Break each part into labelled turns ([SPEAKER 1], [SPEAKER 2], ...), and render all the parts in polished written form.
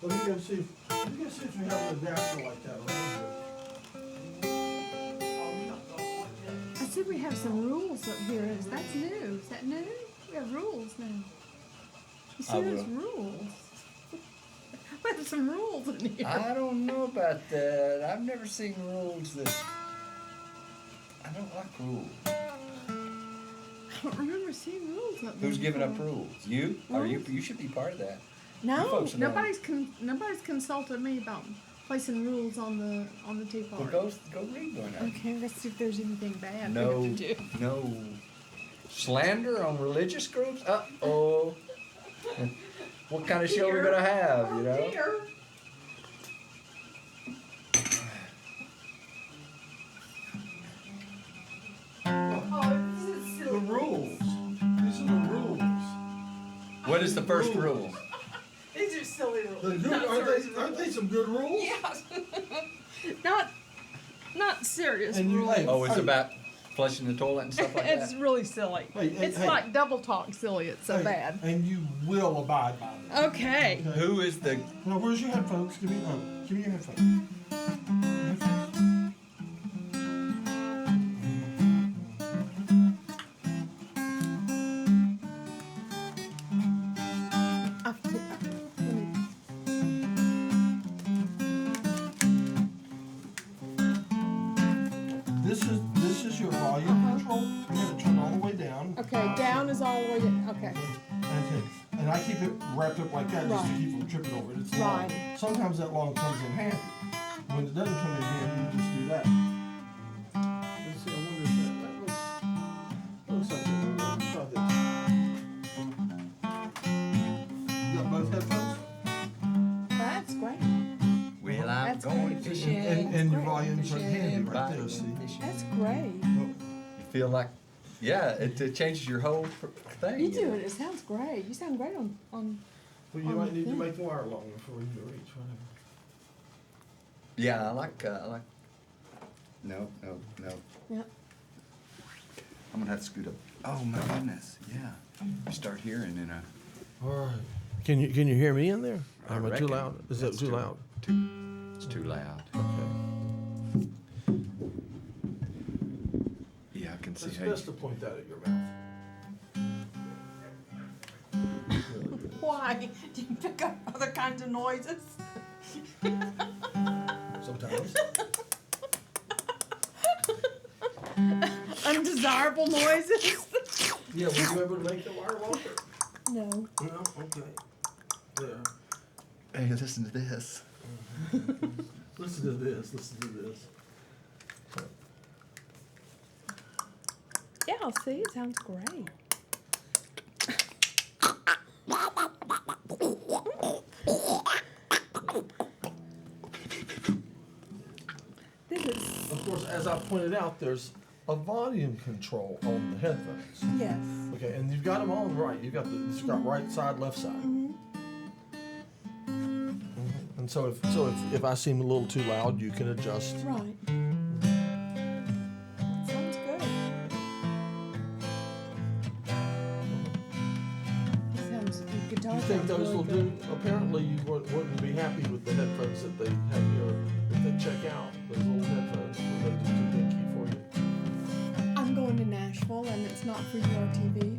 [SPEAKER 1] Let me go see if we have an adapter like that around
[SPEAKER 2] I said we have some rules up here. That's new. Is that new? We have rules now. You see those rules? We have some rules in here.
[SPEAKER 3] I don't know about that. I've never seen rules that. I don't like rules.
[SPEAKER 2] I don't remember seeing rules up there.
[SPEAKER 3] Who's giving up
[SPEAKER 2] before.
[SPEAKER 3] rules? You? Are you? You should be part of that. You
[SPEAKER 2] No,
[SPEAKER 3] folks are
[SPEAKER 2] nobody's consulted me about placing rules on the tea party.
[SPEAKER 3] Well, go read one.
[SPEAKER 2] Okay, let's see if there's anything bad we
[SPEAKER 3] No,
[SPEAKER 2] have to do.
[SPEAKER 3] no slander on religious groups. Uh-oh. What kind of show we gonna have? You know.
[SPEAKER 2] Dear.
[SPEAKER 1] here. The rules. These are the rules.
[SPEAKER 3] What is the first rule?
[SPEAKER 2] These are silly rules.
[SPEAKER 1] Aren't they some good rules?
[SPEAKER 2] Yes. not serious
[SPEAKER 1] And you-
[SPEAKER 2] rules.
[SPEAKER 1] hey,
[SPEAKER 3] Oh, it's about flushing the toilet and stuff like
[SPEAKER 2] It's
[SPEAKER 3] that.
[SPEAKER 2] really silly.
[SPEAKER 1] Hey,
[SPEAKER 2] it's
[SPEAKER 1] hey.
[SPEAKER 2] like double talk silly. It's so
[SPEAKER 1] Hey,
[SPEAKER 2] bad.
[SPEAKER 1] And you will abide by it.
[SPEAKER 2] Okay.
[SPEAKER 3] Who is the?
[SPEAKER 1] Now, where's your headphones? Give me your headphones. This is your volume control. You're gonna turn all the way down.
[SPEAKER 2] Okay, down is all the way down. Okay.
[SPEAKER 1] And I keep it wrapped up like that just to
[SPEAKER 2] Right.
[SPEAKER 1] keep from tripping over it. It's long.
[SPEAKER 2] Right.
[SPEAKER 1] Sometimes that long comes in handy. When it doesn't come in handy, you just do that. Let's see, I wonder if that looks like it. Let's try this. You got both headphones?
[SPEAKER 2] That's great.
[SPEAKER 3] Well, I'm
[SPEAKER 2] That's
[SPEAKER 3] going
[SPEAKER 2] great.
[SPEAKER 3] fishing.
[SPEAKER 2] Yeah.
[SPEAKER 1] And your
[SPEAKER 2] great.
[SPEAKER 1] volumes are handy right
[SPEAKER 3] Everybody
[SPEAKER 1] there, see?
[SPEAKER 3] fishing.
[SPEAKER 2] That's great.
[SPEAKER 3] You feel yeah, it changes your whole thing.
[SPEAKER 2] You do it. It sounds great. You sound great on.
[SPEAKER 1] Well, you
[SPEAKER 2] On
[SPEAKER 1] might
[SPEAKER 2] the
[SPEAKER 1] need to
[SPEAKER 2] thing.
[SPEAKER 1] make the wire longer before you reach, whatever.
[SPEAKER 3] Yeah, I like. No.
[SPEAKER 2] Yeah.
[SPEAKER 3] I'm gonna have to scoot up. Oh my goodness, yeah. You start hearing in a.
[SPEAKER 1] All right. Can you hear me in there?
[SPEAKER 3] I
[SPEAKER 1] Am I too
[SPEAKER 3] reckon
[SPEAKER 1] loud? Is that
[SPEAKER 3] that's
[SPEAKER 1] too loud?
[SPEAKER 3] It's too loud.
[SPEAKER 1] Okay.
[SPEAKER 3] Yeah, I can see
[SPEAKER 1] It's
[SPEAKER 3] how.
[SPEAKER 1] best to point that at your mouth.
[SPEAKER 2] Why? Do you pick up other kinds of noises?
[SPEAKER 1] Sometimes.
[SPEAKER 2] Undesirable noises?
[SPEAKER 1] Yeah, were you able to make the wire longer?
[SPEAKER 2] No.
[SPEAKER 1] No, okay. Yeah.
[SPEAKER 3] Hey, listen to this.
[SPEAKER 1] Listen to this, listen to this.
[SPEAKER 2] Yeah, I'll see. It sounds great. This is.
[SPEAKER 1] Of course, as I pointed out, there's a volume control on the headphones.
[SPEAKER 2] Yes.
[SPEAKER 1] Okay, and you've got them on right. You've got it's got right side, left side.
[SPEAKER 2] Mm-hmm.
[SPEAKER 1] And so if I seem a little too loud, you can adjust.
[SPEAKER 2] Right. Sounds good. Sounds the guitar.
[SPEAKER 1] You think
[SPEAKER 2] sounds
[SPEAKER 1] those
[SPEAKER 2] really
[SPEAKER 1] will
[SPEAKER 2] good.
[SPEAKER 1] do? Apparently, you wouldn't be happy with the headphones that they have here. If they check out those old headphones, were they just too dinky for you?
[SPEAKER 2] I'm going to Nashville, and it's not for URTV.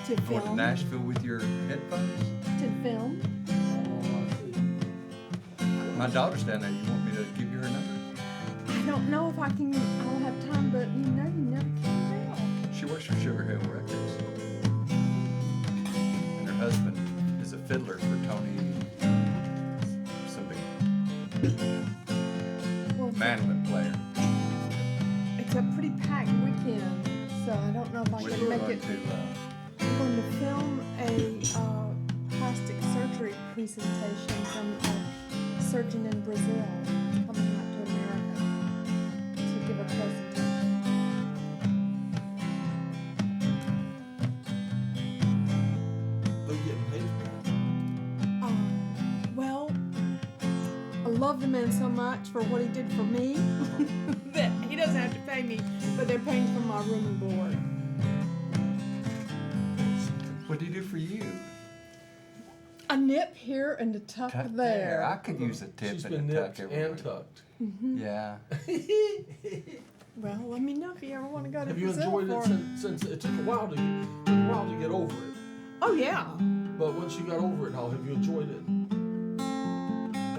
[SPEAKER 2] To
[SPEAKER 3] Going to
[SPEAKER 2] film.
[SPEAKER 3] Nashville with your headphones?
[SPEAKER 2] To film.
[SPEAKER 1] Oh, I see.
[SPEAKER 3] My daughter's down there. You want me to give you her number?
[SPEAKER 2] I don't know if I'll have time, but you never can tell.
[SPEAKER 3] She works for Sugar Hill Records. And her husband is a fiddler for Tony somebody.
[SPEAKER 2] Well,
[SPEAKER 3] Mandolin player.
[SPEAKER 2] it's a pretty packed weekend, so I don't know if I
[SPEAKER 3] When
[SPEAKER 2] can
[SPEAKER 3] you
[SPEAKER 2] make
[SPEAKER 3] going
[SPEAKER 2] it.
[SPEAKER 3] to,
[SPEAKER 2] I'm going to film a plastic surgery presentation from a surgeon in Brazil coming out to America to give a presentation.
[SPEAKER 1] They're getting paid for
[SPEAKER 2] Well, I love the man so much for what he did for me that he doesn't have to pay me, but they're paying for my room and board.
[SPEAKER 3] what do you do for you?
[SPEAKER 2] nip here and a tuck
[SPEAKER 3] Tuck
[SPEAKER 2] there.
[SPEAKER 3] I could use a tip
[SPEAKER 1] She's
[SPEAKER 3] and
[SPEAKER 1] been
[SPEAKER 3] a tuck
[SPEAKER 1] nipped
[SPEAKER 3] everywhere.
[SPEAKER 1] and tucked.
[SPEAKER 3] Yeah.
[SPEAKER 2] Well, let me know if you ever want to go to
[SPEAKER 1] Have you
[SPEAKER 2] Brazil
[SPEAKER 1] enjoyed it
[SPEAKER 2] for
[SPEAKER 1] since it took a while to get over it?
[SPEAKER 2] Oh yeah.
[SPEAKER 1] But once you got over it, how have you enjoyed it?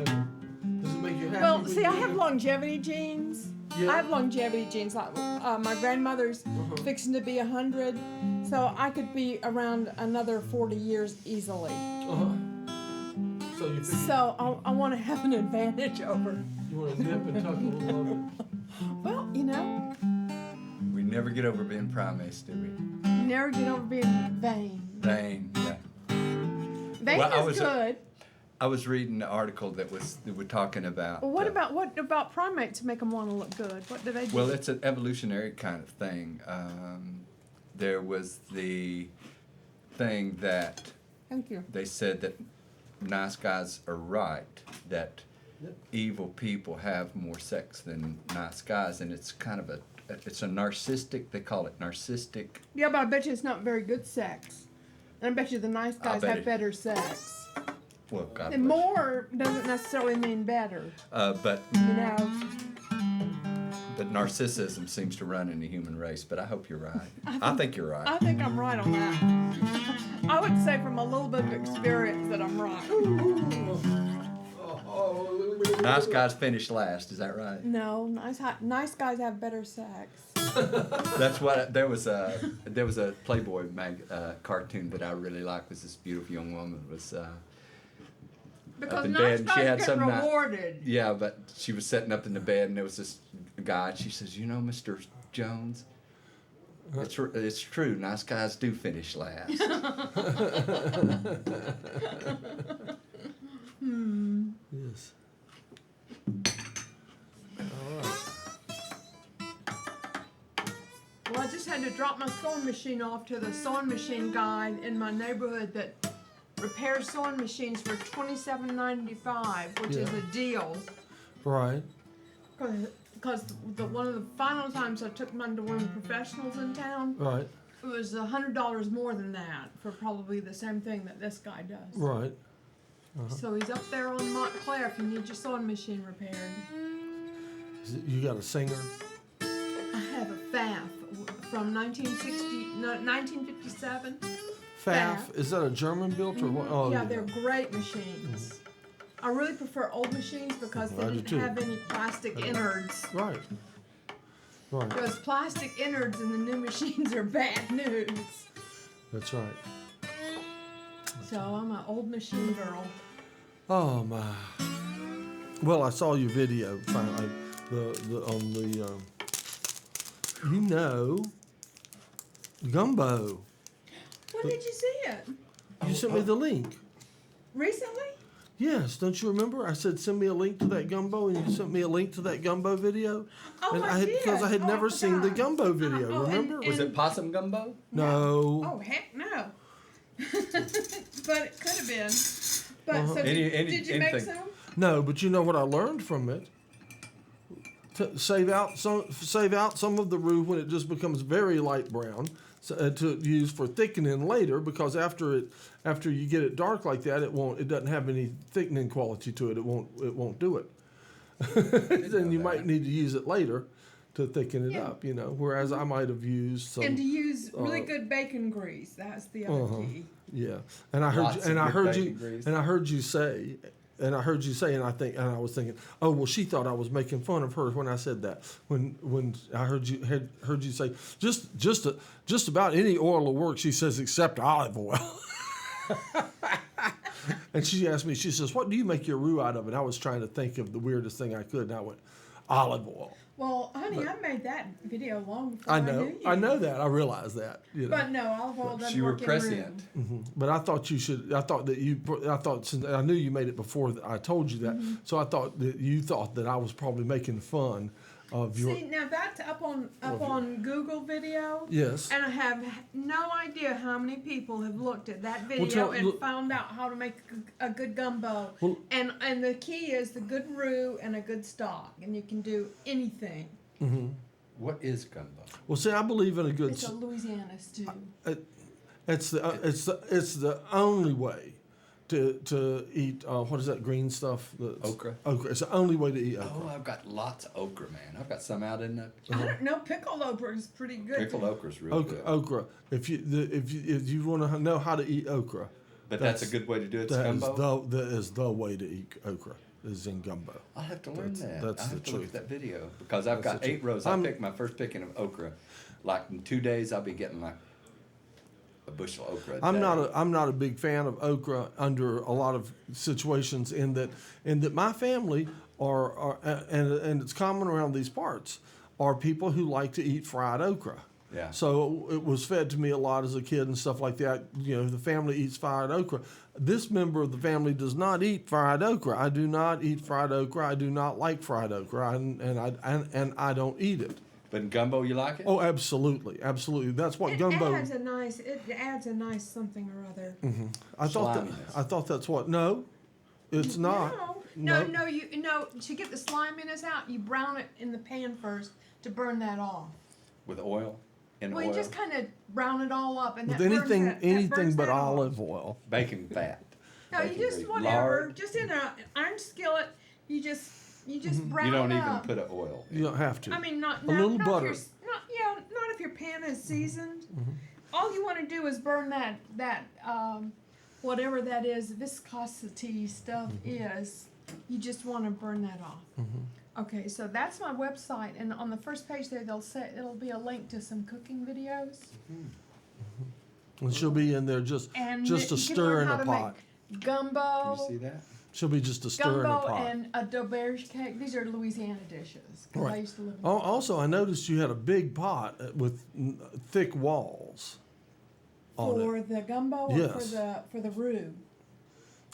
[SPEAKER 1] Does it make you happy?
[SPEAKER 2] Well,
[SPEAKER 1] when
[SPEAKER 2] see,
[SPEAKER 1] you
[SPEAKER 2] I
[SPEAKER 1] do
[SPEAKER 2] have
[SPEAKER 1] it?
[SPEAKER 2] longevity genes.
[SPEAKER 1] Yeah.
[SPEAKER 2] I have longevity genes. Like my grandmother's fixing to be 100, so I could be around another 40 years easily.
[SPEAKER 1] So you think
[SPEAKER 2] So I want to have an advantage over.
[SPEAKER 1] you want to nip and tuck a little of it?
[SPEAKER 2] Well, you know,
[SPEAKER 3] We never get over being primates, do we?
[SPEAKER 2] you never get over being vain.
[SPEAKER 3] Vain, yeah.
[SPEAKER 2] Vain
[SPEAKER 3] Well, I
[SPEAKER 2] is
[SPEAKER 3] was,
[SPEAKER 2] good.
[SPEAKER 3] I was reading an article that we're talking about.
[SPEAKER 2] Well, what about primates to make them want to look good? What do they do?
[SPEAKER 3] Well, it's an evolutionary kind of thing. There was the thing that
[SPEAKER 2] Thank you.
[SPEAKER 3] they said that nice guys are right, that
[SPEAKER 1] Yep.
[SPEAKER 3] evil people have more sex than nice guys, and it's kind of it's a narcissistic, they call it narcissistic.
[SPEAKER 2] Yeah, but I bet you it's not very good sex. And I bet you the nice guys
[SPEAKER 3] bet
[SPEAKER 2] have
[SPEAKER 3] it-
[SPEAKER 2] better sex.
[SPEAKER 3] Well, God
[SPEAKER 2] And
[SPEAKER 3] bless.
[SPEAKER 2] more doesn't necessarily mean better.
[SPEAKER 3] But
[SPEAKER 2] You know.
[SPEAKER 3] narcissism seems to run in the human race, but I hope you're right. I think you're right.
[SPEAKER 2] I think I'm right on that. I would say from a little bit of experience that I'm right.
[SPEAKER 3] Nice guys finish last, is that right?
[SPEAKER 2] No, nice guys have better sex.
[SPEAKER 3] That's what there was a Playboy cartoon that I really liked. Was this beautiful young woman was
[SPEAKER 2] Because
[SPEAKER 3] in
[SPEAKER 2] nice
[SPEAKER 3] bed, and she
[SPEAKER 2] guys
[SPEAKER 3] had
[SPEAKER 2] get
[SPEAKER 3] some night-
[SPEAKER 2] rewarded.
[SPEAKER 3] yeah, but she was sitting up in the bed and there was this guy. And she says, "You know, Mr. Jones, it's true. Nice guys do finish last."
[SPEAKER 1] Yes.
[SPEAKER 2] Well, I just had to drop my sewing machine off to the sewing machine guy in my neighborhood that repairs sewing machines for $27.95, which is
[SPEAKER 1] Yeah.
[SPEAKER 2] a deal.
[SPEAKER 1] Right.
[SPEAKER 2] Because one of the final times I took mine to one of the professionals in town,
[SPEAKER 1] Right.
[SPEAKER 2] it was $100 more than that for probably the same thing that this guy does.
[SPEAKER 1] Right.
[SPEAKER 2] So he's up there on Montclair if you need your sewing machine repaired.
[SPEAKER 1] You got a singer?
[SPEAKER 2] I have a FAF from 1957.
[SPEAKER 1] Pfaff. Is that a German built or what? Oh,
[SPEAKER 2] Yeah, they're great machines. I really prefer old machines because they
[SPEAKER 1] I do
[SPEAKER 2] didn't
[SPEAKER 1] too.
[SPEAKER 2] have any plastic innards.
[SPEAKER 1] Right. Right.
[SPEAKER 2] Those plastic innards in the new machines are bad news.
[SPEAKER 1] That's right.
[SPEAKER 2] So I'm an old machine girl.
[SPEAKER 1] Oh my. Well, I saw your video finally. Gumbo.
[SPEAKER 2] When did you see it?
[SPEAKER 1] You sent me the link.
[SPEAKER 2] Recently?
[SPEAKER 1] Yes, don't you remember? I said send me a link to that gumbo, and you sent me a link to that gumbo video.
[SPEAKER 2] Oh,
[SPEAKER 1] and
[SPEAKER 2] I
[SPEAKER 1] had,
[SPEAKER 2] did.
[SPEAKER 1] Because I had
[SPEAKER 2] Oh, I
[SPEAKER 1] never seen the
[SPEAKER 2] forgot.
[SPEAKER 1] gumbo video.
[SPEAKER 2] Oh, and-
[SPEAKER 1] Remember?
[SPEAKER 3] Was it possum gumbo?
[SPEAKER 1] No.
[SPEAKER 2] Oh, heck no. But it could have been. But so
[SPEAKER 3] Any-
[SPEAKER 2] did you make
[SPEAKER 3] anything.
[SPEAKER 2] some?
[SPEAKER 1] No, but you know what I learned from it? To save out some of the roux when it just becomes very light brown, to use for thickening later. Because after you get it dark like that, it doesn't have any thickening quality to it. It won't do it. Then you might need to use it later to thicken it
[SPEAKER 2] Yeah.
[SPEAKER 1] up. Whereas I might have used some.
[SPEAKER 2] And to use really good bacon grease. That's the other key.
[SPEAKER 1] Yeah, and I heard
[SPEAKER 3] Lots
[SPEAKER 1] you,
[SPEAKER 3] of
[SPEAKER 1] and I
[SPEAKER 3] good
[SPEAKER 1] heard
[SPEAKER 3] bacon
[SPEAKER 1] you,
[SPEAKER 3] grease.
[SPEAKER 1] and I heard you say, and I was thinking, oh well, she thought I was making fun of her when I said that. When I heard you say just about any oil will work, she says, except olive oil. And she asked me, she says, what do you make your roux out of? And I was trying to think of the weirdest thing I could, and I went, olive oil.
[SPEAKER 2] Well, honey, I made that video long before
[SPEAKER 1] I
[SPEAKER 2] I
[SPEAKER 1] know,
[SPEAKER 2] knew you.
[SPEAKER 1] I know that, I realize that.
[SPEAKER 2] But no, olive oil doesn't
[SPEAKER 3] You were
[SPEAKER 2] work in
[SPEAKER 3] prescient.
[SPEAKER 2] roux.
[SPEAKER 1] But I thought since I knew you made it before I told you that, so I thought that you thought that I was probably making fun of your.
[SPEAKER 2] See, now that's up on Google video.
[SPEAKER 1] Yes.
[SPEAKER 2] And I have no idea how many people have looked at that video
[SPEAKER 1] tell-
[SPEAKER 2] and
[SPEAKER 1] look-
[SPEAKER 2] found out how to make a good gumbo.
[SPEAKER 1] Well-
[SPEAKER 2] and the key is the good roux and a good stock, and you can do anything.
[SPEAKER 3] What is gumbo?
[SPEAKER 1] Well, see, I believe in a good.
[SPEAKER 2] It's a Louisiana stew.
[SPEAKER 1] It's the only way to eat what is that green stuff?
[SPEAKER 3] Okra.
[SPEAKER 1] Okra. It's the only way to eat okra.
[SPEAKER 3] Oh, I've got lots of okra, man. I've got some out in the
[SPEAKER 2] I don't know. Pickled okra is pretty good.
[SPEAKER 3] pickled okra's real
[SPEAKER 1] Okra,
[SPEAKER 3] good.
[SPEAKER 1] okra. If you want to know how to eat okra,
[SPEAKER 3] But that's a good way to do it.
[SPEAKER 1] that is the way to eat okra. Is in gumbo.
[SPEAKER 3] I'll have to learn that.
[SPEAKER 1] That's
[SPEAKER 3] I'll
[SPEAKER 1] the
[SPEAKER 3] have to look
[SPEAKER 1] truth.
[SPEAKER 3] at that video because I've
[SPEAKER 1] That's
[SPEAKER 3] got
[SPEAKER 1] the
[SPEAKER 3] 8
[SPEAKER 1] truth.
[SPEAKER 3] rows. I picked my first picking of okra. Like in 2 days, I'll be getting like a bushel of okra.
[SPEAKER 1] I'm not a big fan of okra under a lot of situations in that my family are and it's common around these parts are people who like to eat fried okra.
[SPEAKER 3] Yeah.
[SPEAKER 1] So it was fed to me a lot as a kid and stuff like that. You know, the family eats fried okra. This member of the family does not eat fried okra. I do not eat fried okra. I do not like fried okra, and I don't eat it.
[SPEAKER 3] But in gumbo, you like it?
[SPEAKER 1] Oh, absolutely, absolutely. That's what gumbo.
[SPEAKER 2] It adds a nice something or other.
[SPEAKER 1] I thought
[SPEAKER 3] Sliminess.
[SPEAKER 1] I thought that's what. No, it's not.
[SPEAKER 2] No. To get the sliminess out, you brown it in the pan first to burn that off.
[SPEAKER 3] With oil? In
[SPEAKER 2] Well,
[SPEAKER 3] oil?
[SPEAKER 2] you just kind of brown it all up, and
[SPEAKER 1] With
[SPEAKER 2] that
[SPEAKER 1] anything,
[SPEAKER 2] burns that
[SPEAKER 1] anything
[SPEAKER 2] burns
[SPEAKER 1] but
[SPEAKER 2] that off.
[SPEAKER 1] olive oil.
[SPEAKER 3] Bacon fat.
[SPEAKER 2] No, you
[SPEAKER 3] Bacon
[SPEAKER 2] just
[SPEAKER 3] grease.
[SPEAKER 2] whatever.
[SPEAKER 3] Lard.
[SPEAKER 2] Just in an iron skillet, you just brown
[SPEAKER 3] You don't
[SPEAKER 2] it
[SPEAKER 3] even
[SPEAKER 2] up.
[SPEAKER 3] put an oil in.
[SPEAKER 1] You don't have to.
[SPEAKER 2] I mean, not
[SPEAKER 1] little
[SPEAKER 2] not
[SPEAKER 1] butter.
[SPEAKER 2] If not if your pan is seasoned. All you want to do is burn that whatever that is viscosity stuff is. You just want to burn that off. Okay, so that's my website, and on the first page there, it'll be a link to some cooking videos,
[SPEAKER 1] And she'll be in there just
[SPEAKER 2] and
[SPEAKER 1] a
[SPEAKER 2] you can
[SPEAKER 1] stir
[SPEAKER 2] learn
[SPEAKER 1] in
[SPEAKER 2] how
[SPEAKER 1] a
[SPEAKER 2] to
[SPEAKER 1] pot.
[SPEAKER 2] make gumbo.
[SPEAKER 3] Can you see that?
[SPEAKER 1] She'll be just a stir in a
[SPEAKER 2] Gumbo
[SPEAKER 1] pot.
[SPEAKER 2] and a doberge cake. These are Louisiana dishes. 'Cause I
[SPEAKER 1] Right.
[SPEAKER 2] used to live in
[SPEAKER 1] Also, I noticed you had a big pot with thick walls on
[SPEAKER 2] for
[SPEAKER 1] it.
[SPEAKER 2] the gumbo or
[SPEAKER 1] Yes.
[SPEAKER 2] for the roux.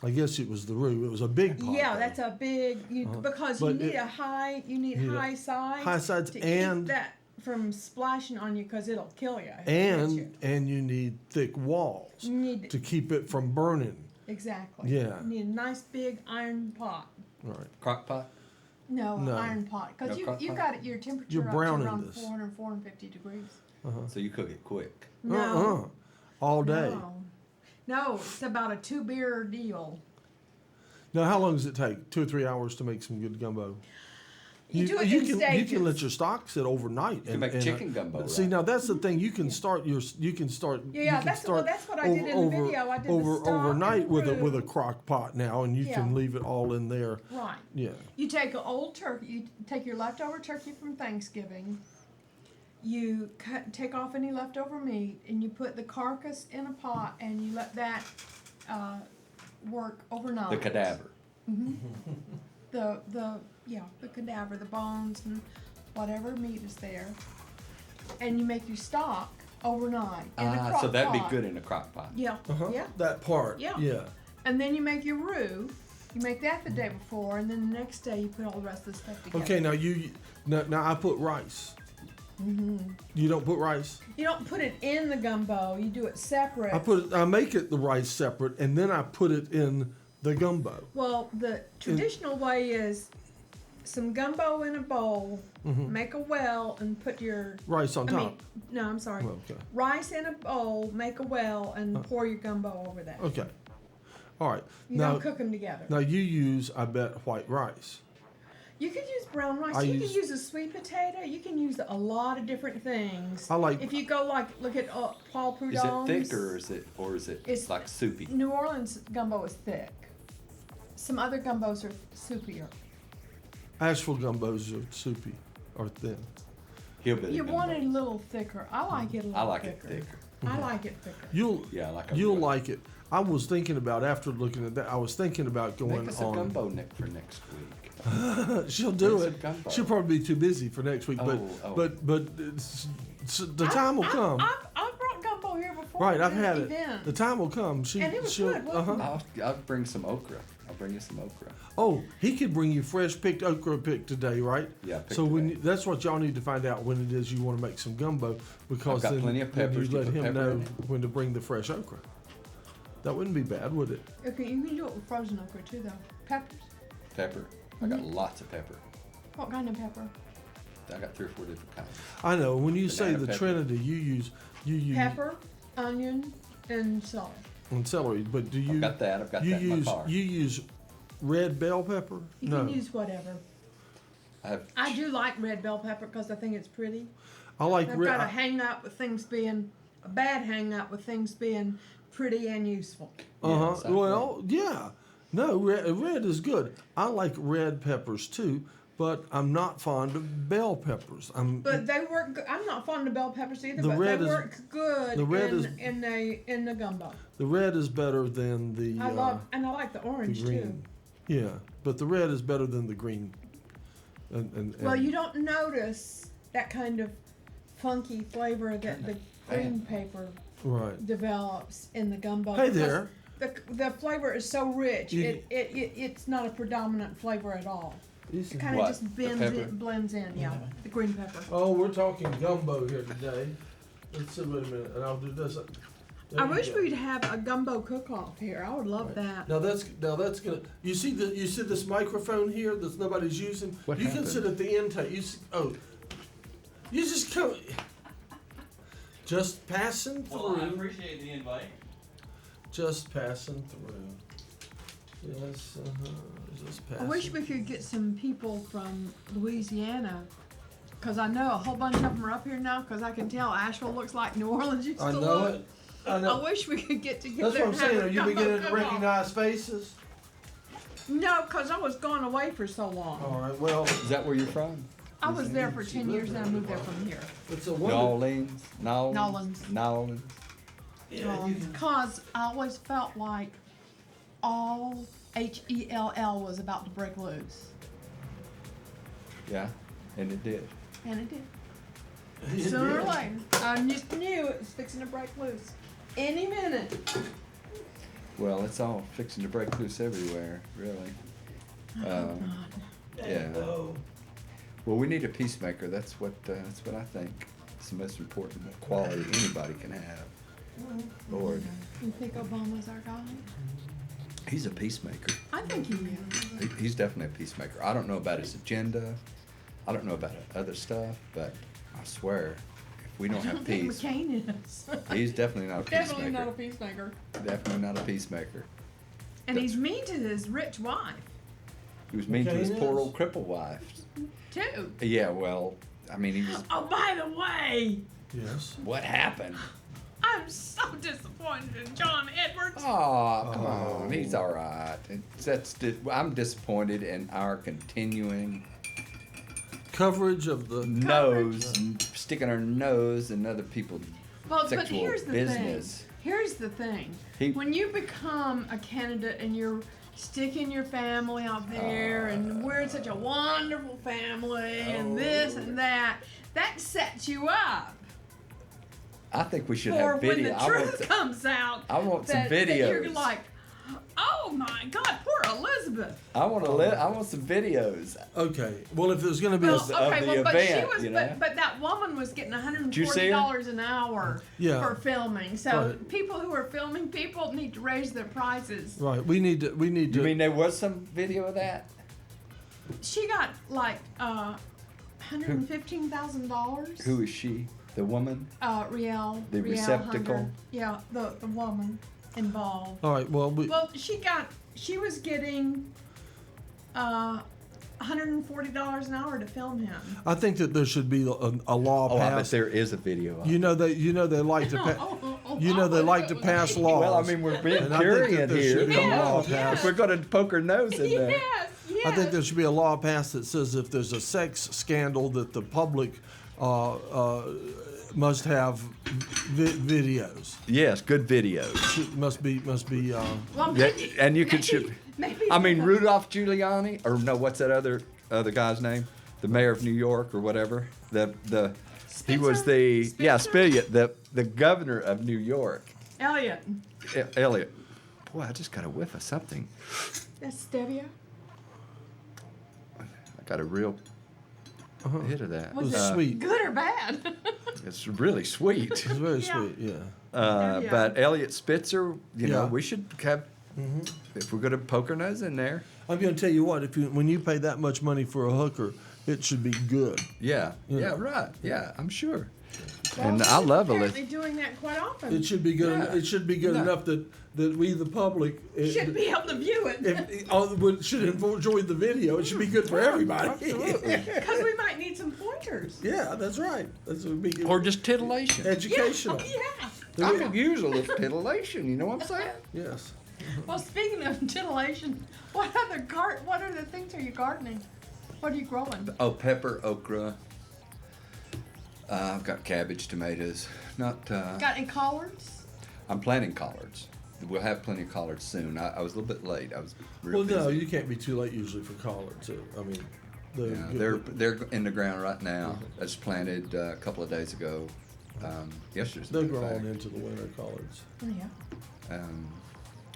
[SPEAKER 1] I guess it was the roux. It was a big pot.
[SPEAKER 2] Yeah,
[SPEAKER 1] though.
[SPEAKER 2] that's a big because you
[SPEAKER 1] But
[SPEAKER 2] need
[SPEAKER 1] it-
[SPEAKER 2] high
[SPEAKER 1] need a
[SPEAKER 2] high sides
[SPEAKER 1] high sides
[SPEAKER 2] to
[SPEAKER 1] and-
[SPEAKER 2] keep that from splashing on you because it'll kill you.
[SPEAKER 1] and you need thick walls
[SPEAKER 2] you need
[SPEAKER 1] to keep it from burning.
[SPEAKER 2] exactly.
[SPEAKER 1] Yeah.
[SPEAKER 2] You need a nice big iron pot.
[SPEAKER 1] Right.
[SPEAKER 3] Crock pot?
[SPEAKER 2] No,
[SPEAKER 1] No.
[SPEAKER 2] iron pot because
[SPEAKER 3] No crock
[SPEAKER 2] you
[SPEAKER 3] pot?
[SPEAKER 2] got it your temperature
[SPEAKER 1] You're
[SPEAKER 2] up
[SPEAKER 1] browning
[SPEAKER 2] to around
[SPEAKER 1] this.
[SPEAKER 2] 400, 450 degrees.
[SPEAKER 3] So you cook it quick.
[SPEAKER 2] No,
[SPEAKER 1] All day.
[SPEAKER 2] no, it's about a 2 beer deal.
[SPEAKER 1] Now, how long does it take? 2 or 3 hours to make some good gumbo?
[SPEAKER 2] You do it
[SPEAKER 1] you
[SPEAKER 2] in
[SPEAKER 1] can
[SPEAKER 2] stages.
[SPEAKER 1] you can let your stock sit overnight.
[SPEAKER 3] You can make chicken gumbo,
[SPEAKER 1] See,
[SPEAKER 3] right?
[SPEAKER 1] now that's the thing. You can start you can start.
[SPEAKER 2] Yeah,
[SPEAKER 1] you can
[SPEAKER 2] that's
[SPEAKER 1] start
[SPEAKER 2] what I did in the video. I did the stock
[SPEAKER 1] overnight
[SPEAKER 2] and
[SPEAKER 1] with
[SPEAKER 2] the
[SPEAKER 1] a
[SPEAKER 2] roux.
[SPEAKER 1] crock pot now, and you can
[SPEAKER 2] Yeah.
[SPEAKER 1] leave it all in there.
[SPEAKER 2] Right.
[SPEAKER 1] Yeah.
[SPEAKER 2] You take an old turkey. You take your leftover turkey from Thanksgiving. You take off any leftover meat, and you put the carcass in a pot, and you let that work overnight.
[SPEAKER 3] The cadaver.
[SPEAKER 2] The cadaver, the bones, and whatever meat is there, and you make your stock overnight in a crock
[SPEAKER 3] So that'd be
[SPEAKER 2] pot.
[SPEAKER 3] good in a crock pot.
[SPEAKER 2] Yeah, yeah.
[SPEAKER 1] That part.
[SPEAKER 2] Yeah.
[SPEAKER 1] Yeah.
[SPEAKER 2] And then you make your roux. You make that the day before, and then the next day you put all the rest of the stuff together.
[SPEAKER 1] Okay. Now I put rice. You don't put rice.
[SPEAKER 2] You don't put it in the gumbo. You do it separate.
[SPEAKER 1] I make it the rice separate, and then I put it in the gumbo.
[SPEAKER 2] Well, the traditional way is some gumbo in a bowl, make a well, and put your
[SPEAKER 1] Rice on top.
[SPEAKER 2] I'm sorry.
[SPEAKER 1] Well, okay.
[SPEAKER 2] Rice in a bowl, make a well, and pour your gumbo over that.
[SPEAKER 1] Okay. All right.
[SPEAKER 2] You
[SPEAKER 1] now,
[SPEAKER 2] don't cook them together.
[SPEAKER 1] now you use, I bet, white rice.
[SPEAKER 2] You could use brown rice. You can use a sweet potato. You can use a lot of different things.
[SPEAKER 1] I like-
[SPEAKER 2] If you go look at Paul
[SPEAKER 3] Is
[SPEAKER 2] Prudhomme's.
[SPEAKER 3] it thick or is it
[SPEAKER 2] It's-
[SPEAKER 3] like soupy?
[SPEAKER 2] New Orleans gumbo is thick. Some other gumbos are soupier.
[SPEAKER 1] Asheville gumbos are soupy or thin.
[SPEAKER 3] Hillbilly
[SPEAKER 2] You
[SPEAKER 3] gumbo.
[SPEAKER 2] want it a little thicker. I like it a little
[SPEAKER 3] I like
[SPEAKER 2] thicker.
[SPEAKER 3] it thicker.
[SPEAKER 2] I like it thicker.
[SPEAKER 1] You'll
[SPEAKER 3] Yeah, I like a
[SPEAKER 1] you'll
[SPEAKER 3] real-
[SPEAKER 1] like it. I was thinking about after looking at that. I was thinking about going
[SPEAKER 3] Make us a
[SPEAKER 1] on.
[SPEAKER 3] gumbo Nick for next week.
[SPEAKER 1] She'll do
[SPEAKER 3] Make
[SPEAKER 1] it.
[SPEAKER 3] some gumbo.
[SPEAKER 1] She'll probably be too busy for next week, but
[SPEAKER 3] Oh.
[SPEAKER 1] the time will come.
[SPEAKER 2] I've brought gumbo here before.
[SPEAKER 1] Right, I've
[SPEAKER 2] at
[SPEAKER 1] had it.
[SPEAKER 2] events.
[SPEAKER 1] The time will come.
[SPEAKER 2] And it was good, wasn't it?
[SPEAKER 3] I'll bring some okra. I'll bring you some okra.
[SPEAKER 1] Oh, he could bring you fresh picked okra picked today, right?
[SPEAKER 3] Yeah, picked
[SPEAKER 1] So when
[SPEAKER 3] today.
[SPEAKER 1] that's what y'all need to find out when it is you want to make some gumbo, because
[SPEAKER 3] I've got
[SPEAKER 1] then,
[SPEAKER 3] plenty of
[SPEAKER 1] then
[SPEAKER 3] peppers.
[SPEAKER 1] you
[SPEAKER 3] You
[SPEAKER 1] let
[SPEAKER 3] put
[SPEAKER 1] him
[SPEAKER 3] pepper
[SPEAKER 1] know
[SPEAKER 3] in it.
[SPEAKER 1] when to bring the fresh okra. That wouldn't be bad, would it?
[SPEAKER 2] Okay, you can do it with frozen okra too, though. Peppers.
[SPEAKER 3] Pepper. I got lots of pepper.
[SPEAKER 2] What kind of pepper?
[SPEAKER 3] I got 3 or 4 different kinds.
[SPEAKER 1] I know. When you say
[SPEAKER 3] Banana
[SPEAKER 1] the
[SPEAKER 3] pepper.
[SPEAKER 1] Trinity, you use
[SPEAKER 2] Pepper, onion, and salt.
[SPEAKER 1] on celery. But do you?
[SPEAKER 3] I've got that. I've got
[SPEAKER 1] you
[SPEAKER 3] that in my
[SPEAKER 1] use
[SPEAKER 3] car.
[SPEAKER 1] you use red bell pepper?
[SPEAKER 2] You
[SPEAKER 1] No,
[SPEAKER 2] can use whatever. I do like red bell pepper because I think it's pretty.
[SPEAKER 1] I like
[SPEAKER 2] I've got a hang up with things being a bad hang up with things being pretty and useful.
[SPEAKER 3] Yes, I
[SPEAKER 1] Well, yeah. No, red is good. I like red peppers too, but I'm not fond of bell peppers.
[SPEAKER 2] But they work. I'm not fond of bell peppers either,
[SPEAKER 1] The
[SPEAKER 2] but
[SPEAKER 1] red
[SPEAKER 2] they
[SPEAKER 1] is-
[SPEAKER 2] work good
[SPEAKER 1] the red is-
[SPEAKER 2] in the gumbo.
[SPEAKER 1] The red is better than the.
[SPEAKER 2] I love and I like the orange too.
[SPEAKER 1] green. Yeah, but the red is better than the green. And
[SPEAKER 2] Well, you don't notice that kind of funky flavor that the green paper
[SPEAKER 1] right.
[SPEAKER 2] develops in the gumbo.
[SPEAKER 1] Hey
[SPEAKER 2] because
[SPEAKER 1] there.
[SPEAKER 2] The flavor is so rich.
[SPEAKER 1] You-
[SPEAKER 2] It's not a predominant flavor at all.
[SPEAKER 1] These-
[SPEAKER 2] It kind of
[SPEAKER 3] What?
[SPEAKER 2] just
[SPEAKER 3] The pepper?
[SPEAKER 2] blends in. Yeah, the green pepper.
[SPEAKER 1] Oh, we're talking gumbo here today. Let's see. Wait a minute, and I'll do this. There
[SPEAKER 2] I
[SPEAKER 1] you
[SPEAKER 2] wish
[SPEAKER 1] go.
[SPEAKER 2] we'd have a gumbo cook-off here. I would love that.
[SPEAKER 1] Now that's gonna. You see this microphone here that nobody's using.
[SPEAKER 3] What
[SPEAKER 1] you
[SPEAKER 3] happened?
[SPEAKER 1] can sit at the intake. You just come. Just passing through.
[SPEAKER 4] Well, I appreciate the invite.
[SPEAKER 1] Just passing through. Yes. Just
[SPEAKER 2] I
[SPEAKER 1] passing.
[SPEAKER 2] wish we could get some people from Louisiana, because I know a whole bunch of them are up here now. Because I can tell Asheville looks like New Orleans used
[SPEAKER 1] I
[SPEAKER 2] to
[SPEAKER 1] know
[SPEAKER 2] look.
[SPEAKER 1] it. I know.
[SPEAKER 2] I wish we could get together.
[SPEAKER 1] That's what I'm
[SPEAKER 2] and have
[SPEAKER 1] saying.
[SPEAKER 2] a
[SPEAKER 1] Are you
[SPEAKER 2] gumbo
[SPEAKER 1] beginning to
[SPEAKER 2] cook-off.
[SPEAKER 1] recognize faces?
[SPEAKER 2] No, because I was gone away for so long.
[SPEAKER 1] All right. Well,
[SPEAKER 3] Is that where you're from?
[SPEAKER 2] I was there for 10 years and I moved there from here.
[SPEAKER 1] it's a
[SPEAKER 3] New
[SPEAKER 1] wonder.
[SPEAKER 3] Orleans?
[SPEAKER 2] Nolans.
[SPEAKER 3] Nolans.
[SPEAKER 1] Yeah, you can-
[SPEAKER 2] Because I always felt like all HELL was about to break loose.
[SPEAKER 3] Yeah, and it did.
[SPEAKER 2] And it did. Sooner or later. I just knew it was fixing to break loose. Any minute.
[SPEAKER 3] Well, it's all fixing to break loose everywhere, really. Yeah.
[SPEAKER 1] Oh.
[SPEAKER 3] Well, we need a peacemaker. That's what I think. It's the most important quality anybody can have. Lord,
[SPEAKER 2] You think Obama's our guy?
[SPEAKER 3] he's a peacemaker.
[SPEAKER 2] I think he is.
[SPEAKER 3] He's definitely a peacemaker. I don't know about his agenda. I don't know about other stuff, but I swear, if we don't
[SPEAKER 2] I
[SPEAKER 3] have
[SPEAKER 2] don't think
[SPEAKER 3] peace,
[SPEAKER 2] McCain is.
[SPEAKER 3] he's definitely not a peacemaker.
[SPEAKER 2] Definitely not a peacemaker.
[SPEAKER 3] Definitely not a peacemaker.
[SPEAKER 2] And he's mean to his rich wife,
[SPEAKER 3] He was mean to his
[SPEAKER 1] McCain
[SPEAKER 3] poor
[SPEAKER 1] is?
[SPEAKER 3] old crippled wife.
[SPEAKER 2] too.
[SPEAKER 3] Yeah, well, I mean, he was.
[SPEAKER 2] Oh, by the way,
[SPEAKER 1] Yes.
[SPEAKER 3] What happened?
[SPEAKER 2] I'm so disappointed in John Edwards.
[SPEAKER 3] Oh, come on. He's all right. I'm disappointed in our continuing
[SPEAKER 1] Coverage of the.
[SPEAKER 3] nose, sticking our nose in other people's
[SPEAKER 2] Well, but
[SPEAKER 3] sexual
[SPEAKER 2] here's the
[SPEAKER 3] business.
[SPEAKER 2] thing. Here's the thing.
[SPEAKER 3] He-
[SPEAKER 2] When you become a candidate and you're sticking your family out there and we're such a wonderful family and this and that sets you up
[SPEAKER 3] I think we should
[SPEAKER 2] for
[SPEAKER 3] have
[SPEAKER 2] when
[SPEAKER 3] video.
[SPEAKER 2] the truth comes out.
[SPEAKER 3] I want some
[SPEAKER 2] that you're
[SPEAKER 3] videos.
[SPEAKER 2] like, oh my God, poor Elizabeth.
[SPEAKER 3] I want some videos.
[SPEAKER 1] Okay. Well, if there's going to be
[SPEAKER 2] Well,
[SPEAKER 3] of
[SPEAKER 2] okay,
[SPEAKER 3] the
[SPEAKER 2] well, but she
[SPEAKER 3] event,
[SPEAKER 2] was,
[SPEAKER 3] you know?
[SPEAKER 2] but that woman was getting
[SPEAKER 3] you see her?
[SPEAKER 2] $140 an hour
[SPEAKER 1] Yeah.
[SPEAKER 2] for filming. So
[SPEAKER 1] Right.
[SPEAKER 2] people who are filming people need to raise their prices.
[SPEAKER 1] right, we need to.
[SPEAKER 3] You mean there was some video of that?
[SPEAKER 2] She got like $115,000.
[SPEAKER 3] Who is she? The woman?
[SPEAKER 2] Riel.
[SPEAKER 3] The
[SPEAKER 2] Riel
[SPEAKER 3] receptacle?
[SPEAKER 2] Hunter. Yeah, the woman involved.
[SPEAKER 1] All right. Well,
[SPEAKER 2] Well, she was getting $140 an hour to film him.
[SPEAKER 1] I think that there should be a law
[SPEAKER 3] Oh, I bet
[SPEAKER 1] passed.
[SPEAKER 3] there is a video of it.
[SPEAKER 1] You know they like to. You know they like to pass laws.
[SPEAKER 3] Well, I mean, we're being
[SPEAKER 1] And I think that
[SPEAKER 3] period
[SPEAKER 1] there
[SPEAKER 3] here.
[SPEAKER 1] should be a
[SPEAKER 3] Come
[SPEAKER 1] law
[SPEAKER 3] on.
[SPEAKER 1] passed.
[SPEAKER 3] If we're going to poke our nose in there.
[SPEAKER 2] Yes, yes.
[SPEAKER 1] I think there should be a law passed that says if there's a sex scandal that the public must have videos.
[SPEAKER 3] Yes, good videos.
[SPEAKER 1] Must be.
[SPEAKER 2] Well,
[SPEAKER 3] Yeah,
[SPEAKER 2] maybe,
[SPEAKER 3] and you could
[SPEAKER 2] maybe-
[SPEAKER 3] shoot.
[SPEAKER 2] maybe
[SPEAKER 3] I mean,
[SPEAKER 2] the-
[SPEAKER 3] Rudolph Giuliani, or no, what's that other guy's name? The mayor of New York or whatever. He was
[SPEAKER 2] Spencer?
[SPEAKER 3] Spilliot, the governor of New York.
[SPEAKER 2] Elliot.
[SPEAKER 3] Elliot. Boy, I just got a whiff of something.
[SPEAKER 2] That's stevia.
[SPEAKER 3] I got a real hit of that.
[SPEAKER 2] Was
[SPEAKER 1] It was
[SPEAKER 2] it
[SPEAKER 1] sweet.
[SPEAKER 2] good or bad?
[SPEAKER 3] It's really sweet.
[SPEAKER 1] It's very
[SPEAKER 2] Yeah.
[SPEAKER 1] sweet. Yeah.
[SPEAKER 2] Yeah.
[SPEAKER 3] But Elliot Spitzer, you know,
[SPEAKER 1] Yeah.
[SPEAKER 3] we should have. If we're going to poke our nose in there.
[SPEAKER 1] I'm going to tell you what. When you pay that much money for a hooker, it should be good.
[SPEAKER 3] Yeah,
[SPEAKER 1] You
[SPEAKER 3] yeah,
[SPEAKER 1] know.
[SPEAKER 3] right. Yeah, I'm sure.
[SPEAKER 2] Well,
[SPEAKER 3] And
[SPEAKER 2] he's
[SPEAKER 3] I love a
[SPEAKER 2] apparently
[SPEAKER 3] list.
[SPEAKER 2] doing that quite often.
[SPEAKER 1] It should be good.
[SPEAKER 3] Yeah.
[SPEAKER 1] It should be good
[SPEAKER 3] No.
[SPEAKER 1] enough that we, the public,
[SPEAKER 2] Should be able to view it.
[SPEAKER 1] should enjoy the video. It should be good for everybody.
[SPEAKER 3] Absolutely.
[SPEAKER 2] Because we might need some pointers.
[SPEAKER 1] Yeah, that's right. That's would be
[SPEAKER 3] Or just titillation.
[SPEAKER 1] educational.
[SPEAKER 2] Yeah.
[SPEAKER 3] I could use a little titillation, you know what I'm saying?
[SPEAKER 1] Yes.
[SPEAKER 2] Well, speaking of titillation, what other things are you gardening? What are you growing?
[SPEAKER 3] Oh, pepper, okra. I've got cabbage, tomatoes. Not.
[SPEAKER 2] Got any collards?
[SPEAKER 3] I'm planting collards. We'll have plenty of collards soon. I was a little bit late. I was real
[SPEAKER 1] Well,
[SPEAKER 3] busy.
[SPEAKER 1] no, you can't be too late usually for collards. I mean,
[SPEAKER 3] Yeah, they're in the ground right now. I just planted a couple of days ago. Yesterday's
[SPEAKER 1] they're
[SPEAKER 3] a matter of
[SPEAKER 1] growing
[SPEAKER 3] fact.
[SPEAKER 1] into the winter collards.
[SPEAKER 2] Oh, yeah.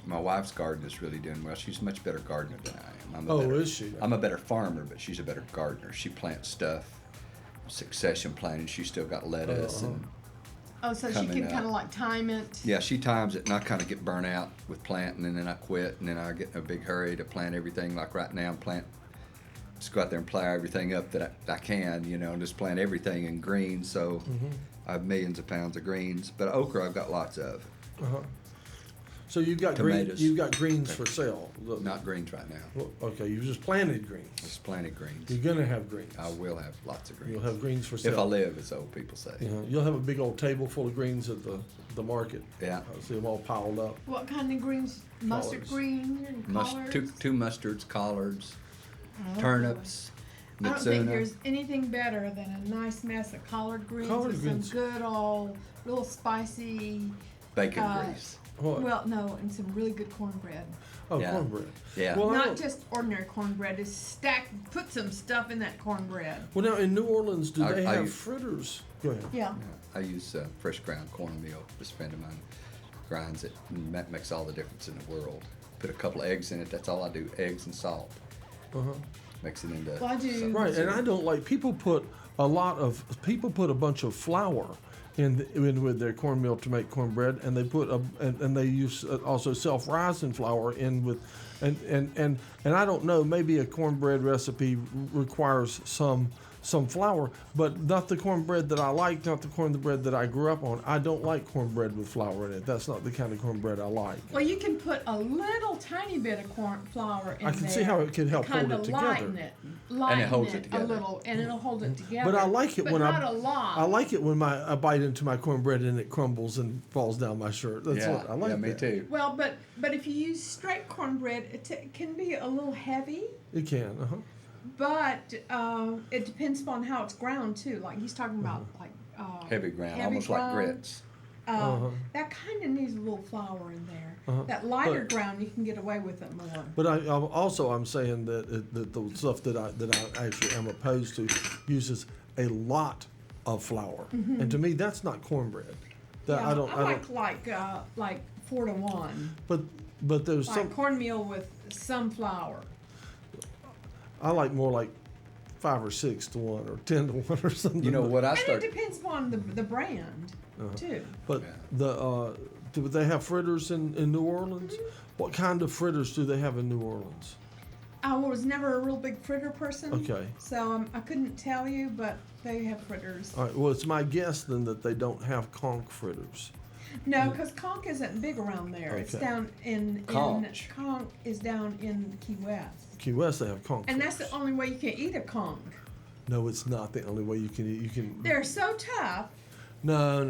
[SPEAKER 3] My wife's garden is really doing well. She's a much better gardener than I am.
[SPEAKER 1] Is she?
[SPEAKER 3] I'm a better farmer, but she's a better gardener. She plants stuff, succession planting. She's still got lettuce and
[SPEAKER 2] Oh, so she
[SPEAKER 3] Coming
[SPEAKER 2] can
[SPEAKER 3] up.
[SPEAKER 2] kind of like time it.
[SPEAKER 3] yeah, she times it, and I kind of get burnt out with planting, and then I quit, and then I get in a big hurry to plant everything. Like right now, just go out there and plow everything up that I can, and just plant everything in greens. So I have millions of pounds of greens, but okra I've got lots of.
[SPEAKER 1] Uh-huh. So you've got
[SPEAKER 3] Tomatoes.
[SPEAKER 1] you've got greens for sale.
[SPEAKER 3] Not greens right now.
[SPEAKER 1] Well, okay, you just planted greens.
[SPEAKER 3] Just planted greens.
[SPEAKER 1] You're gonna have greens.
[SPEAKER 3] I will have lots of greens.
[SPEAKER 1] You'll have greens for sale.
[SPEAKER 3] If I live, as old people say.
[SPEAKER 1] You'll have a big old table full of greens at the market.
[SPEAKER 3] Yeah.
[SPEAKER 1] I see them all piled up.
[SPEAKER 2] What kind of greens? Mustard
[SPEAKER 1] Collards.
[SPEAKER 2] green and collards?
[SPEAKER 3] Two mustards, collards,
[SPEAKER 2] Oh,
[SPEAKER 3] turnips,
[SPEAKER 2] I don't think
[SPEAKER 3] mitsuna.
[SPEAKER 2] there's anything better than a nice mess of collard greens
[SPEAKER 1] Collard
[SPEAKER 2] with
[SPEAKER 1] greens.
[SPEAKER 2] some good old, real spicy.
[SPEAKER 3] Bacon
[SPEAKER 2] uh,
[SPEAKER 3] grease.
[SPEAKER 1] What?
[SPEAKER 2] Well, no, and some really good cornbread.
[SPEAKER 1] Oh,
[SPEAKER 3] Yeah.
[SPEAKER 1] cornbread.
[SPEAKER 3] Yeah.
[SPEAKER 1] Well, I
[SPEAKER 2] Not
[SPEAKER 1] don't-
[SPEAKER 2] just ordinary cornbread. It's stacked. Put some stuff in that cornbread.
[SPEAKER 1] Well, now in New Orleans, do they
[SPEAKER 3] I-
[SPEAKER 1] have fritters? Go ahead.
[SPEAKER 2] Yeah.
[SPEAKER 3] I use fresh ground cornmeal. This friend of mine grinds it, and that makes all the difference in the world. Put a couple of eggs in it. That's all I do. Eggs and salt.
[SPEAKER 1] Uh-huh.
[SPEAKER 3] Mix it into.
[SPEAKER 2] Well, I do.
[SPEAKER 3] something.
[SPEAKER 1] Right, and I don't like people put a bunch of flour in with their cornmeal to make cornbread, and they put and they use also self-rising flour in with, and I don't know, maybe a cornbread recipe requires some flour, but not the cornbread that I like, not the cornbread that I grew up on. I don't like cornbread with flour in it. That's not the kind of cornbread I like.
[SPEAKER 2] Well, you can put a little tiny bit of corn flour in
[SPEAKER 1] I
[SPEAKER 2] there.
[SPEAKER 1] can see how it could help hold
[SPEAKER 2] Kinda
[SPEAKER 1] it together.
[SPEAKER 2] lighten
[SPEAKER 3] holds it
[SPEAKER 2] a
[SPEAKER 3] together.
[SPEAKER 2] little, and it'll hold it together.
[SPEAKER 1] But I like it
[SPEAKER 2] but
[SPEAKER 1] when
[SPEAKER 2] not a lot.
[SPEAKER 1] I like it when I bite into my cornbread and it crumbles and falls down my shirt. That's
[SPEAKER 3] yeah,
[SPEAKER 1] what I like.
[SPEAKER 3] yeah, me
[SPEAKER 1] that.
[SPEAKER 3] too.
[SPEAKER 2] Well, but if you use straight cornbread, it can be a little heavy.
[SPEAKER 1] It can. Uh-huh.
[SPEAKER 2] But it depends upon how it's ground too. Like he's talking about, like
[SPEAKER 3] Heavy ground,
[SPEAKER 2] heavy
[SPEAKER 3] almost like
[SPEAKER 2] ground.
[SPEAKER 3] grits.
[SPEAKER 2] That kind of needs a little flour in there.
[SPEAKER 1] Uh-huh.
[SPEAKER 2] That lighter
[SPEAKER 1] But-
[SPEAKER 2] ground, you can get away with it more.
[SPEAKER 1] But I'm saying that the stuff that I actually am opposed to uses a lot of flour, and to me that's not cornbread. That
[SPEAKER 2] Yeah,
[SPEAKER 1] I don't.
[SPEAKER 2] like 4 to 1.
[SPEAKER 1] But there's
[SPEAKER 2] Like
[SPEAKER 1] some.
[SPEAKER 2] cornmeal with some flour.
[SPEAKER 1] I like more like 5 or 6 to 1 or 10 to 1 or something.
[SPEAKER 3] You know what I
[SPEAKER 2] And it
[SPEAKER 3] start?
[SPEAKER 2] depends upon the brand too.
[SPEAKER 1] But
[SPEAKER 3] Yeah.
[SPEAKER 1] do they have fritters in New Orleans? What kind of fritters do they have in New Orleans?
[SPEAKER 2] I was never a real big fritter person.
[SPEAKER 1] Okay.
[SPEAKER 2] So I couldn't tell you, but they have fritters.
[SPEAKER 1] All right. Well, it's my guess then that they don't have conch fritters.
[SPEAKER 2] No, because conch isn't big around there. It's
[SPEAKER 1] Okay.
[SPEAKER 2] down in
[SPEAKER 3] Conch.
[SPEAKER 2] conch is down in Key West,
[SPEAKER 1] Key West they have conch
[SPEAKER 2] and that's
[SPEAKER 1] fritters.
[SPEAKER 2] the only way you can eat a conch.
[SPEAKER 1] No, it's not the only way you can eat. You can.
[SPEAKER 2] They're so tough.
[SPEAKER 1] No.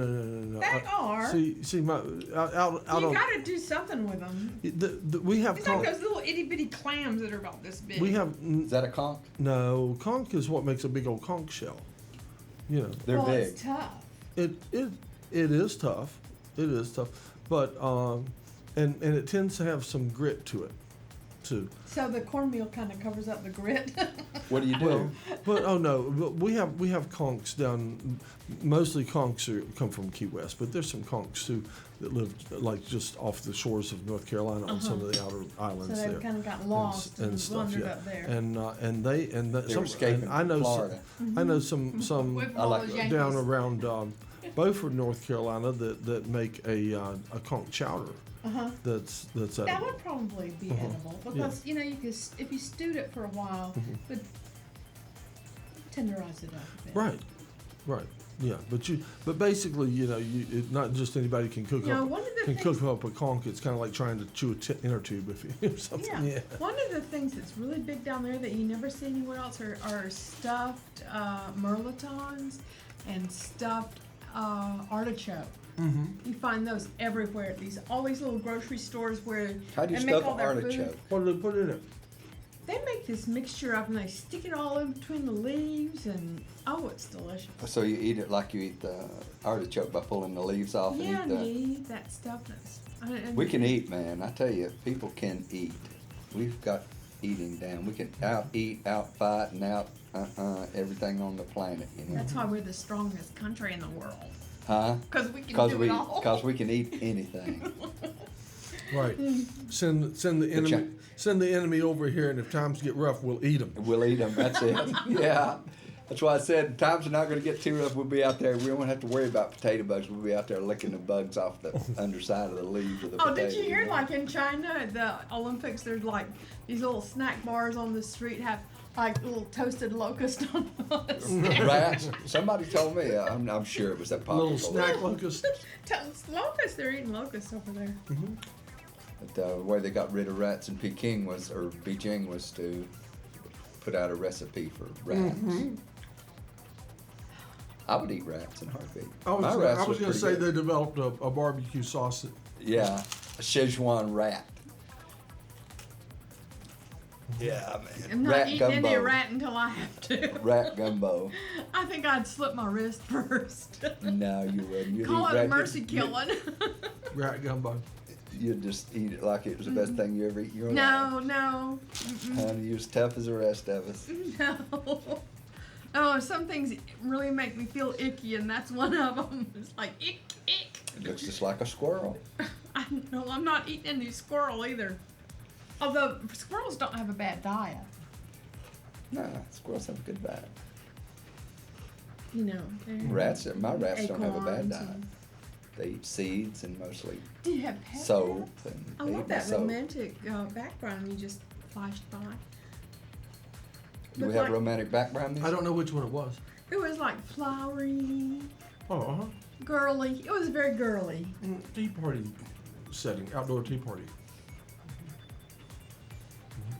[SPEAKER 2] They are.
[SPEAKER 1] See, my out
[SPEAKER 2] You
[SPEAKER 1] on.
[SPEAKER 2] got to do something with them.
[SPEAKER 1] We have
[SPEAKER 2] It's like
[SPEAKER 1] conch.
[SPEAKER 2] those little itty bitty clams that are about this big.
[SPEAKER 1] We have
[SPEAKER 3] Is that a conch?
[SPEAKER 1] no conch is what makes a big old conch shell. You know,
[SPEAKER 3] They're
[SPEAKER 2] well,
[SPEAKER 3] big.
[SPEAKER 2] It's tough.
[SPEAKER 1] it is tough. It is tough, but and it tends to have some grit to it, too.
[SPEAKER 2] So the cornmeal kind of covers up the grit.
[SPEAKER 3] What do you do?
[SPEAKER 1] Well, but oh no, but we have conchs down. Mostly conchs come from Key West, but there's some conchs too that live like just off the shores of North Carolina on some of the outer
[SPEAKER 2] so
[SPEAKER 1] islands
[SPEAKER 2] they've
[SPEAKER 1] there.
[SPEAKER 2] kind of gotten lost and, wandered up there.
[SPEAKER 1] And
[SPEAKER 3] They were escaping
[SPEAKER 1] I know
[SPEAKER 3] from Florida.
[SPEAKER 1] I know some
[SPEAKER 2] With
[SPEAKER 3] I
[SPEAKER 2] all
[SPEAKER 3] like
[SPEAKER 2] those
[SPEAKER 3] those.
[SPEAKER 1] down
[SPEAKER 2] Yankees.
[SPEAKER 1] around Beaufort, North Carolina, that make a conch chowder. That's
[SPEAKER 2] That
[SPEAKER 1] edible.
[SPEAKER 2] would probably be edible because you know you could if you stewed it for a while, but tenderize it up a bit.
[SPEAKER 1] Right, right. Yeah, but basically, not just anybody can cook
[SPEAKER 2] You know,
[SPEAKER 1] up
[SPEAKER 2] one of the
[SPEAKER 1] can
[SPEAKER 2] things-
[SPEAKER 1] cook up a conch. It's kind of like trying to chew a inner tube if you something. Yeah.
[SPEAKER 2] One of the things that's really big down there that you never see anywhere else are stuffed mirlitons and stuffed artichoke.
[SPEAKER 1] Mm-hmm.
[SPEAKER 2] You find those everywhere at all these little grocery stores where
[SPEAKER 3] How do you
[SPEAKER 2] they make
[SPEAKER 3] stuff
[SPEAKER 2] all
[SPEAKER 3] an
[SPEAKER 2] their
[SPEAKER 3] artichoke?
[SPEAKER 2] food.
[SPEAKER 1] What do they put in it?
[SPEAKER 2] They make this mixture up and they stick it all in between the leaves and it's delicious.
[SPEAKER 3] So you eat it like you eat the artichoke by pulling the leaves off
[SPEAKER 2] Yeah,
[SPEAKER 3] and
[SPEAKER 2] and
[SPEAKER 3] eat
[SPEAKER 2] you eat that stuff.
[SPEAKER 3] We can eat, man. I tell you, people can eat. We've got eating down. We can out-eat, out-fight, and everything on the planet, you know.
[SPEAKER 2] That's why we're the strongest country in the world.
[SPEAKER 3] Huh?
[SPEAKER 2] Because we can
[SPEAKER 3] Because
[SPEAKER 2] do it all.
[SPEAKER 3] Because we can eat anything.
[SPEAKER 1] Right. Send the enemy over here, and if times get rough, we'll eat them.
[SPEAKER 3] We'll eat them. That's it. Yeah. That's why I said times are not going to get too rough. We'll be out there. We won't have to worry about potato bugs. We'll be out there licking the bugs off the underside of the leaves of the potato.
[SPEAKER 2] Did you hear,
[SPEAKER 3] know?
[SPEAKER 2] like in China at the Olympics, there's like these little snack bars on the street have like little toasted locust on them.
[SPEAKER 3] Rats? Somebody told me. I'm sure it was that popular.
[SPEAKER 1] Little snack locust.
[SPEAKER 2] Locusts, they're eating locusts over there.
[SPEAKER 1] Mm-hmm.
[SPEAKER 3] But the way they got rid of rats in Beijing was to put out a recipe for rats.
[SPEAKER 1] Mm-hmm.
[SPEAKER 3] I would eat rats in a heartbeat.
[SPEAKER 1] I was going to
[SPEAKER 3] pretty
[SPEAKER 1] say
[SPEAKER 3] good.
[SPEAKER 1] they developed a barbecue sauce.
[SPEAKER 3] Yeah, a Szechuan rat. Yeah, man.
[SPEAKER 2] I'm not
[SPEAKER 3] rat
[SPEAKER 2] eating
[SPEAKER 3] gumbo.
[SPEAKER 2] any rat until I have to.
[SPEAKER 3] Rat gumbo.
[SPEAKER 2] I think I'd slip my wrist first.
[SPEAKER 3] No, you wouldn't. You'd
[SPEAKER 2] Call
[SPEAKER 3] eat
[SPEAKER 2] it
[SPEAKER 3] rat.
[SPEAKER 2] mercy killing.
[SPEAKER 1] Rat gumbo.
[SPEAKER 3] You'd just eat it like it was the best thing you ever eat in your life.
[SPEAKER 2] No.
[SPEAKER 3] Honey, you're as tough as the rest of us.
[SPEAKER 2] No. Oh, some things really make me feel icky, and that's one of them. It's like, ick.
[SPEAKER 3] It looks just like a squirrel.
[SPEAKER 2] I'm not eating any squirrel either. Although squirrels don't have a bad diet.
[SPEAKER 3] Nah, squirrels have a good diet.
[SPEAKER 2] You know. they're-
[SPEAKER 3] Rats, my rats don't have a bad
[SPEAKER 2] acorns
[SPEAKER 3] diet.
[SPEAKER 2] and-
[SPEAKER 3] They eat seeds and mostly
[SPEAKER 2] Do you have pet
[SPEAKER 3] soap.
[SPEAKER 2] pets?
[SPEAKER 3] And
[SPEAKER 2] I
[SPEAKER 3] they
[SPEAKER 2] love
[SPEAKER 3] eat my
[SPEAKER 2] that
[SPEAKER 3] soap.
[SPEAKER 2] romantic background you just flashed by.
[SPEAKER 3] Do we
[SPEAKER 2] Looked
[SPEAKER 3] have
[SPEAKER 2] like-
[SPEAKER 3] romantic background music?
[SPEAKER 1] I don't know which one it was.
[SPEAKER 2] It was like flowery,
[SPEAKER 1] Oh, uh-huh.
[SPEAKER 2] girly. It was very girly.
[SPEAKER 1] Tea party setting, outdoor tea party.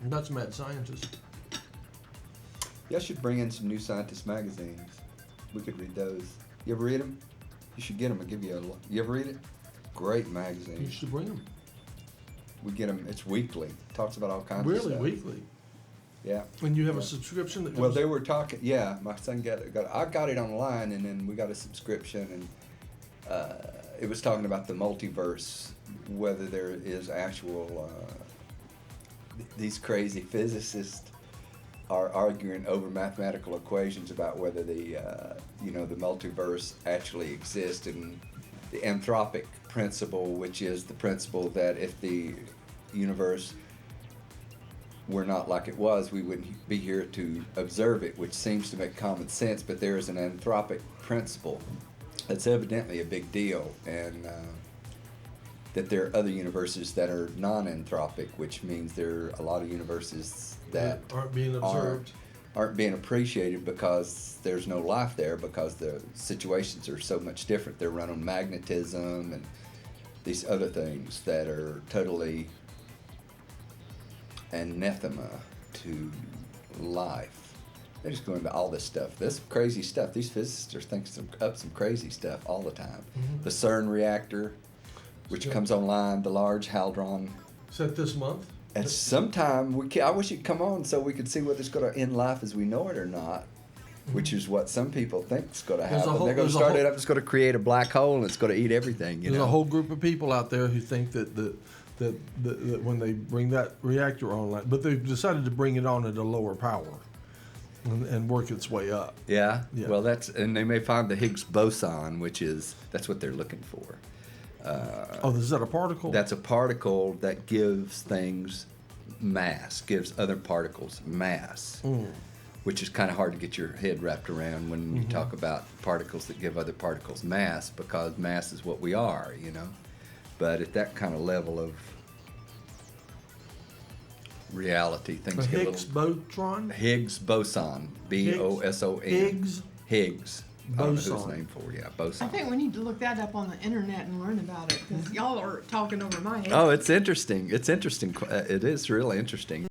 [SPEAKER 1] That's mad scientist.
[SPEAKER 3] Y'all should bring in some New Scientist magazines. We could read those. You ever read them? You should get them. I'll give you a. You ever read it? Great
[SPEAKER 1] You
[SPEAKER 3] magazine.
[SPEAKER 1] should bring them.
[SPEAKER 3] We get them. It's weekly. Talks about all kinds of
[SPEAKER 1] Really,
[SPEAKER 3] stuff.
[SPEAKER 1] weekly.
[SPEAKER 3] Yeah.
[SPEAKER 1] And you have
[SPEAKER 3] Yeah.
[SPEAKER 1] a subscription that goes.
[SPEAKER 3] Well, they were talking. Yeah, my son I got it online, and then we got a subscription, and it was talking about the multiverse, whether there is actual. These crazy physicists are arguing over mathematical equations about whether the the multiverse actually exists, and the anthropic principle, which is the principle that if the universe were not like it was, we wouldn't be here to observe it, which seems to make common sense, but there is an anthropic principle that's evidently a big deal, and that there are other universes that are non-anthropic, which means there are a lot of universes that
[SPEAKER 1] aren't being observed.
[SPEAKER 3] aren't being appreciated because there's no life there, because the situations are so much different. They're run on magnetism and these other things that are totally anathema to life. They're just going into all this stuff. This crazy stuff. These physicists are thinking up some crazy stuff all the time.
[SPEAKER 1] Mhm.
[SPEAKER 3] The CERN reactor, which
[SPEAKER 1] Yeah.
[SPEAKER 3] comes online, the Large Hadron.
[SPEAKER 1] Is that this month?
[SPEAKER 3] At some time, I wish you'd come on so we could see whether it's going to end life as we know it or not, which is what some people think is going to
[SPEAKER 1] There's a
[SPEAKER 3] happen.
[SPEAKER 1] whole-
[SPEAKER 3] They're going to
[SPEAKER 1] there's a
[SPEAKER 3] start it
[SPEAKER 1] whole-
[SPEAKER 3] up. It's going to create a black hole and it's going to eat everything.
[SPEAKER 1] There's a whole group of people out there who think that when they bring that reactor online, but they've decided to bring it on at a lower power and work its way up.
[SPEAKER 3] Yeah?
[SPEAKER 1] Yeah.
[SPEAKER 3] Well, and they may find the Higgs boson, that's what they're looking for.
[SPEAKER 1] Is that a particle?
[SPEAKER 3] That's a particle that gives things mass, gives other particles mass, which is kind of hard to get your head wrapped around when you talk about particles that give other particles mass, because mass is what we are, But at that kind of level of reality.
[SPEAKER 1] The
[SPEAKER 3] Things get a
[SPEAKER 1] Higgs
[SPEAKER 3] little
[SPEAKER 1] boson.
[SPEAKER 3] Higgs boson, B-O-S-O-N.
[SPEAKER 1] Higgs
[SPEAKER 3] Higgs. I don't know who it's
[SPEAKER 1] boson.
[SPEAKER 3] named for. Yeah,
[SPEAKER 4] I
[SPEAKER 3] boson.
[SPEAKER 4] think we need to look that up on the internet and learn about it, because y'all are talking over my head.
[SPEAKER 3] Oh, it's interesting. It's interesting. It is really interesting.